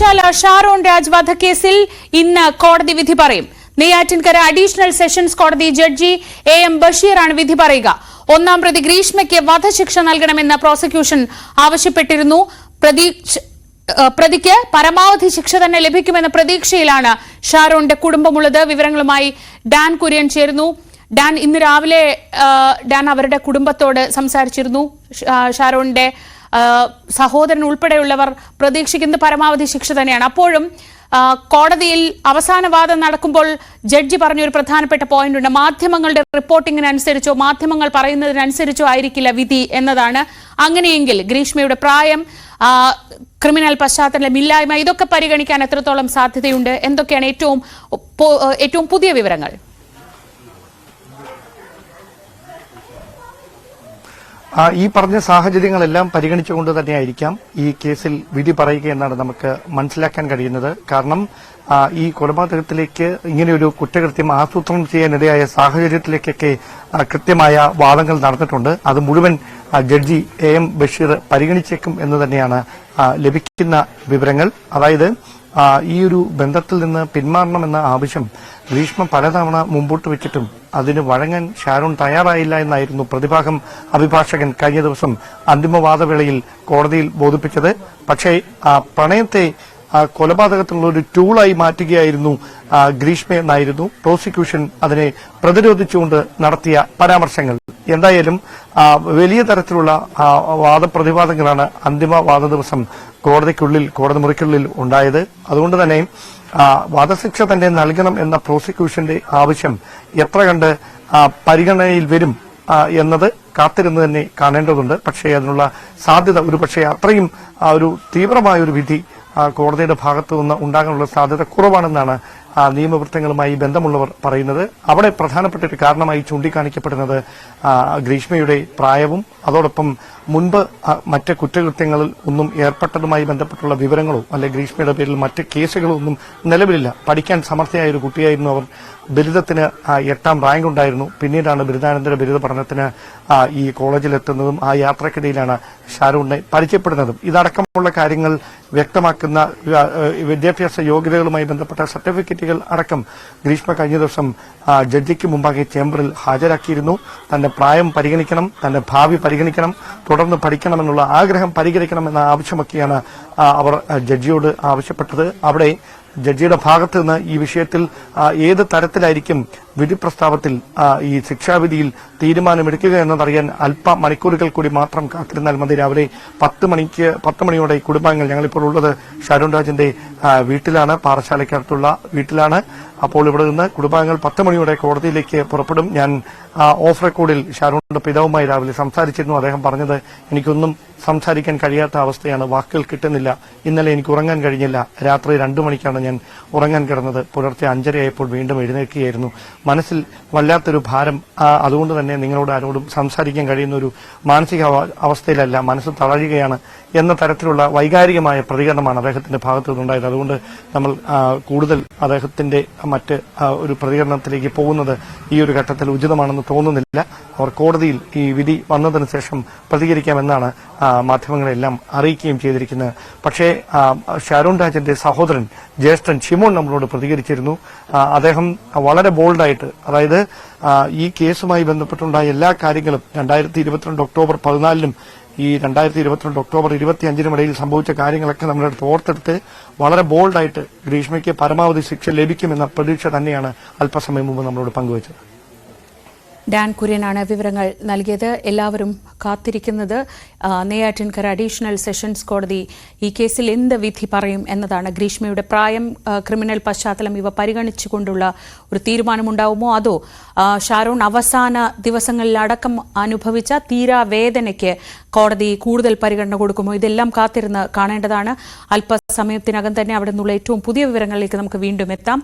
പാറശാല ഷാരോൺ രാജ് വധക്കേസിൽ ഇന്ന് കോടതി വിധി പറയും. നെയ്യാറ്റിൻകര അഡീഷണൽ സെഷൻസ് കോടതി ജഡ്ജി എം ബഷീറാണ് വിധി പറയുക. ഒന്നാം പ്രതി ഗ്രീഷ്മയ്ക്ക് വധശിക്ഷ നൽകണമെന്ന് പ്രോസിക്യൂഷൻ ആവശ്യപ്പെട്ടിരുന്നു. പ്രതിക്ക് പരമാവധി ശിക്ഷ തന്നെ ലഭിക്കുമെന്ന പ്രതീക്ഷയിലാണ് ഷാരോണിന്റെ കുടുംബമുള്ളത്. വിവരങ്ങളുമായി ഡാൻ കുര്യൻ ചേരുന്നു. ഡാൻ, ഇന്ന് രാവിലെ ഡാൻ അവരുടെ കുടുംബത്തോട് സംസാരിച്ചിരുന്നു. ഷാരോണിന്റെ സഹോദരൻ ഉൾപ്പെടെയുള്ളവർ പ്രതീക്ഷിക്കുന്നത് പരമാവധി ശിക്ഷ തന്നെയാണ്. അപ്പോഴും കോടതിയിൽ അവസാന വാദം നടക്കുമ്പോൾ ജഡ്ജി പറഞ്ഞൊരു പ്രധാനപ്പെട്ട പോയിന്റ് ഉണ്ട്. മാധ്യമങ്ങളുടെ റിപ്പോർട്ടിങ്ങിനനുസരിച്ചോ മാധ്യമങ്ങൾ പറയുന്നതിനനുസരിച്ചോ ആയിരിക്കില്ല വിധി എന്നതാണ്. അങ്ങനെയെങ്കിൽ ഗ്രീഷ്മയുടെ പ്രായം, ക്രിമിനൽ പശ്ചാത്തലം ഇല്ലായ്മ, ഇതൊക്കെ പരിഗണിക്കാൻ എത്രത്തോളം സാധ്യതയുണ്ട്? എന്തൊക്കെയാണ് ഏറ്റവും പുതിയ വിവരങ്ങൾ? ഈ പറഞ്ഞ സാഹചര്യങ്ങളെല്ലാം പരിഗണിച്ചുകൊണ്ട് തന്നെയായിരിക്കാം ഈ കേസിൽ വിധി പറയുക എന്നാണ് നമുക്ക് മനസ്സിലാക്കാൻ കഴിയുന്നത്. കാരണം ഈ കൊലപാതകത്തിലേക്ക് ഇങ്ങനെയൊരു കുറ്റകൃത്യം ആസൂത്രണം ചെയ്യാനിടയായ സാഹചര്യത്തിലേക്കൊക്കെ കൃത്യമായ വാദങ്ങൾ നടന്നിട്ടുണ്ട്. അത് മുഴുവൻ ജഡ്ജി എം ബഷീർ പരിഗണിച്ചേക്കും എന്ന് തന്നെയാണ് ലഭിക്കുന്ന വിവരങ്ങൾ. അതായത് ഈ ഒരു ബന്ധത്തിൽ നിന്ന് പിന്മാറണമെന്ന ആവശ്യം ഗ്രീഷ്മ പലതവണ മുമ്പോട്ട് വെച്ചിട്ടും അതിന് വഴങ്ങാൻ ഷാരോൺ തയ്യാറായില്ല എന്നായിരുന്നു പ്രതിഭാഗം അഭിഭാഷകൻ കഴിഞ്ഞ ദിവസം അന്തിമവാദവേളയിൽ കോടതിയിൽ ബോധിപ്പിച്ചത്. പക്ഷേ പ്രണയത്തെ കൊലപാതകത്തിലുള്ള ഒരു ടൂളായി മാറ്റുകയായിരുന്നു ഗ്രീഷ്മ എന്നായിരുന്നു പ്രോസിക്യൂഷൻ അതിനെ പ്രതിരോധിച്ചുകൊണ്ട് നടത്തിയ പരാമർശങ്ങൾ. എന്തായാലും വലിയ തരത്തിലുള്ള വാദപ്രതിവാദങ്ങളാണ് അന്തിമവാദ ദിവസം കോടതി മുറിക്കുള്ളിൽ ഉണ്ടായത്. അതുകൊണ്ട് തന്നെ വധശിക്ഷ തന്നെ നൽകണം എന്ന പ്രോസിക്യൂഷന്റെ ആവശ്യം എത്ര കണ്ട് പരിഗണനയിൽ വരും എന്നത് കാത്തിരുന്ന് തന്നെ കാണേണ്ടതുണ്ട്. പക്ഷേ അതിനുള്ള സാധ്യത ഒരുപക്ഷെ അത്രയും ഒരു തീവ്രമായ ഒരു വിധി കോടതിയുടെ ഭാഗത്തു നിന്ന് ഉണ്ടാകാനുള്ള സാധ്യത കുറവാണെന്നാണ് നിയമവൃത്തങ്ങളുമായി ബന്ധമുള്ളവർ പറയുന്നത്. അവിടെ പ്രധാനപ്പെട്ട ഒരു കാരണമായി ചൂണ്ടിക്കാണിക്കപ്പെടുന്നത് ഗ്രീഷ്മയുടെ പ്രായവും അതോടൊപ്പം മുൻപ് മറ്റ് കുറ്റകൃത്യങ്ങളിൽ ഒന്നും ഏർപ്പെട്ടതുമായി ബന്ധപ്പെട്ടുള്ള വിവരങ്ങളോ അല്ലെങ്കിൽ ഗ്രീഷ്മയുടെ പേരിൽ മറ്റ് കേസുകളോ ഒന്നും നിലവിലില്ല. പഠിക്കാൻ സമർത്ഥയായ ഒരു കുട്ടിയായിരുന്നു അവർ. ബിരുദത്തിന് 8ാം റാങ്ക് ഉണ്ടായിരുന്നു. പിന്നീടാണ് ബിരുദാനന്തര ബിരുദ പഠനത്തിന് ഈ കോളേജിലെത്തുന്നതും ആ യാത്രക്കിടയിലാണ് ഷാരൂണിനെ പരിചയപ്പെടുന്നതും. ഇതടക്കമുള്ള കാര്യങ്ങൾ വ്യക്തമാക്കുന്ന വിദ്യാഭ്യാസ യോഗ്യതകളുമായി ബന്ധപ്പെട്ട സർട്ടിഫിക്കറ്റുകൾ അടക്കം ഗ്രീഷ്മ കഴിഞ്ഞ ദിവസം ജഡ്ജിക്ക് മുമ്പാകെ ചേംബറിൽ ഹാജരാക്കിയിരുന്നു. തന്റെ പ്രായം പരിഗണിക്കണം, തന്റെ ഭാവി പരിഗണിക്കണം, തുടർന്ന് പഠിക്കണമെന്നുള്ള ആഗ്രഹം പരിഗണിക്കണമെന്ന ആവശ്യമൊക്കെയാണ് അവർ ജഡ്ജിയോട് ആവശ്യപ്പെട്ടത്. അവിടെ ജഡ്ജിയുടെ ഭാഗത്ത് നിന്ന് ഈ വിഷയത്തിൽ ഏത് തരത്തിലായിരിക്കും വിധി പ്രസ്താവത്തിൽ ഈ ശിക്ഷാവിധിയിൽ തീരുമാനമെടുക്കുക എന്നതറിയാൻ അല്പ മണിക്കൂറുകൾ കൂടി മാത്രം കാത്തിരുന്നാൽ മതി. രാവിലെ 10 മണിയോടെ കുടുംബാംഗങ്ങൾ, ഞങ്ങളിപ്പോൾ ഉള്ളത് ഷാരോൺ രാജിന്റെ വീട്ടിലാണ്, പാറശാലയ്ക്കടുത്തുള്ള വീട്ടിലാണ്. അപ്പോൾ ഇവിടെ നിന്ന് കുടുംബാംഗങ്ങൾ 10 മണിയോടെ കോടതിയിലേക്ക് പുറപ്പെടും. ഞാൻ ഓഫ് റെക്കോർഡിൽ ഷാരോണിന്റെ പിതാവുമായി രാവിലെ സംസാരിച്ചിരുന്നു. അദ്ദേഹം പറഞ്ഞത്, എനിക്കൊന്നും സംസാരിക്കാൻ കഴിയാത്ത അവസ്ഥയാണ്, വാക്കുകൾ കിട്ടുന്നില്ല. ഇന്നലെ എനിക്ക് ഉറങ്ങാൻ കഴിഞ്ഞില്ല. രാത്രി 2 മണിക്കാണ് ഞാൻ ഉറങ്ങാൻ കിടന്നത്. പുലർച്ചെ 5:30 വീണ്ടും എഴുന്നേൽക്കുകയായിരുന്നു. മനസ്സിൽ വല്ലാത്തൊരു ഭാരം. അതുകൊണ്ട് തന്നെ നിങ്ങളോട് ആരോടും സംസാരിക്കാൻ കഴിയുന്ന ഒരു മാനസിക അവസ്ഥയിലല്ല, മനസ്സ് തളരുകയാണ് എന്ന തരത്തിലുള്ള വൈകാരികമായ പ്രതികരണമാണ് അദ്ദേഹത്തിന്റെ ഭാഗത്തു നിന്നുണ്ടായത്. അതുകൊണ്ട് നമ്മൾ കൂടുതൽ അദ്ദേഹത്തിന്റെ മറ്റ് ഒരു പ്രതികരണത്തിലേക്ക് പോകുന്നത് ഈ ഒരു ഘട്ടത്തിൽ ഉചിതമാണെന്ന് തോന്നുന്നില്ല. അവർ കോടതിയിൽ ഈ വിധി വന്നതിന് ശേഷം പ്രതികരിക്കാമെന്നാണ് മാധ്യമങ്ങളെല്ലാം അറിയിക്കുകയും ചെയ്തിരിക്കുന്നത്. പക്ഷേ ഷാരോൺ രാജിന്റെ സഹോദരൻ ജ്യേഷ്ഠൻ ഷിമോൻ നമ്മളോട് പ്രതികരിച്ചിരുന്നു. അദ്ദേഹം വളരെ ബോൾഡായിട്ട്, അതായത് ഈ കേസുമായി ബന്ധപ്പെട്ടുണ്ടായ എല്ലാ കാര്യങ്ങളും 2022 ഒക്ടോബർ 14 ഈ 2022 ഒക്ടോബർ 25 ഇടയിൽ സംഭവിച്ച കാര്യങ്ങളൊക്കെ നമ്മുടെ അടുത്ത് ഓർത്തെടുത്ത് വളരെ ബോൾഡായിട്ട് ഗ്രീഷ്മയ്ക്ക് പരമാവധി ശിക്ഷ ലഭിക്കുമെന്ന പ്രതീക്ഷ തന്നെയാണ് അല്പസമയം മുമ്പ് നമ്മളോട് പങ്കുവച്ചത്. ഡാൻ കുര്യനാണ് വിവരങ്ങൾ നൽകിയത്. എല്ലാവരും കാത്തിരിക്കുന്നത് നെയ്യാറ്റിൻകര അഡീഷണൽ സെഷൻസ് കോടതി ഈ കേസിൽ എന്ത് വിധി പറയും എന്നതാണ്. ഗ്രീഷ്മയുടെ പ്രായം, ക്രിമിനൽ പശ്ചാത്തലം ഇവ പരിഗണിച്ചുകൊണ്ടുള്ള ഒരു തീരുമാനമുണ്ടാവുമോ, അതോ ഷാരോൺ അവസാന ദിവസങ്ങളിലടക്കം അനുഭവിച്ച തീരാവേദനയ്ക്ക് കോടതി കൂടുതൽ പരിഗണന കൊടുക്കുമോ? ഇതെല്ലാം കാത്തിരുന്ന് കാണേണ്ടതാണ്. അല്പസമയത്തിനകം തന്നെ അവിടെ നിന്നുള്ള ഏറ്റവും പുതിയ വിവരങ്ങളിലേക്ക് നമുക്ക് വീണ്ടും എത്താം.